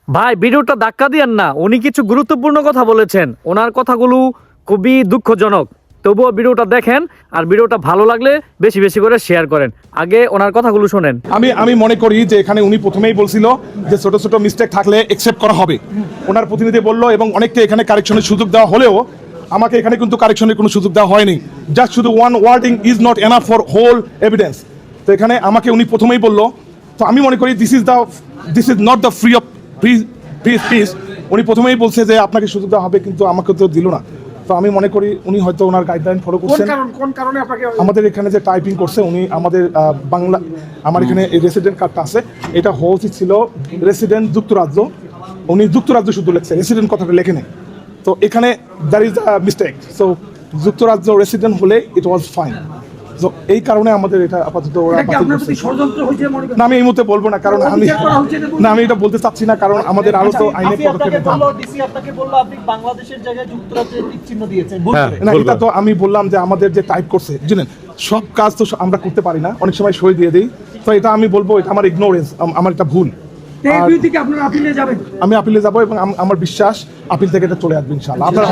ভাই ভিডিওটা ধাক্কা দিয়েন না, উনি কিছু গুরুত্বপূর্ণ কথা বলেছেন, ওনার কথাগুলো খুবই দুঃখজনক। তবুও ভিডিওটা দেখেন, আর ভিডিওটা ভালো লাগলে বেশি বেশি করে শেয়ার করেন। আগে ওনার কথাগুলো শোনেন। আমি মনে করি যে এখানে উনি প্রথমেই বলছিল যে ছোট ছোট মিস্টেক থাকলে একসেপ্ট করা হবে, ওনার প্রতিনিধি বললো, এবং অনেককে এখানে কারেকশনের সুযোগ দেওয়া হলেও আমাকে এখানে কিন্তু কারেকশনের কোনো সুযোগ দেওয়া হয়নি। জাস্ট শুধু one wording is not enough for whole evidence. তো এখানে আমাকে উনি প্রথমেই বললো, তো আমি মনে করি this is not the free of piece. উনি প্রথমেই বলছে যে আপনাকে সুযোগ দেওয়া হবে, কিন্তু আমাকে তো দিল না। তো আমি মনে করি উনি হয়তো ওনার গাইডলাইন ফলো করছেন। কোন কারণে আপনাকে আমাদের এখানে যে টাইপিং করছে উনি আমাদের বাংলা, আমার এখানে রেসিডেন্ট কার্ডটা আছে, এটা হওয়া উচিত ছিল রেসিডেন্ট যুক্তরাজ্য, উনি যুক্তরাজ্য শুধু লেখছে, রেসিডেন্ট কথাটা লেখে নেই। তো এখানে there is a mistake. So যুক্তরাজ্য রেসিডেন্ট হলে ইট ওয়াজ ফাইন। তো এই কারণে আমাদের এটা আপাতত ওরা এটা কি আপনার প্রতি ষড়যন্ত্র হয়েছে মনে করেন? না, আমি এই মুহূর্তে বলবো না, কারণ আমি অভিযোগ করা হচ্ছে এটা বলতে- না, আমি এটা বলতে চাচ্ছি না, কারণ আমাদের আরো তো আইনের পদক্ষেপ নিতে হবে। ডিসি আপনাকে বললো আপনি বাংলাদেশের জায়গায় যুক্তরাজ্যের টিক চিহ্ন দিয়েছেন ভুল হ্যাঁ। করে। না, এটা তো আমি বললাম যে আমাদের যে টাইপ করছে, জানেন সব কাজ তো আমরা করতে পারি না, অনেক সময় সই দিয়ে দিই। তো এটা আমি বলবো এটা আমার ইগনোরেন্স, আমার এটা ভুল। তো এই দুই থেকে আপনারা আপিলে যাবেন? আমি আপিলে যাবো এবং আমার বিশ্বাস আপিল থেকে এটা চলে আসবে ইনশাআল্লাহ। আপনার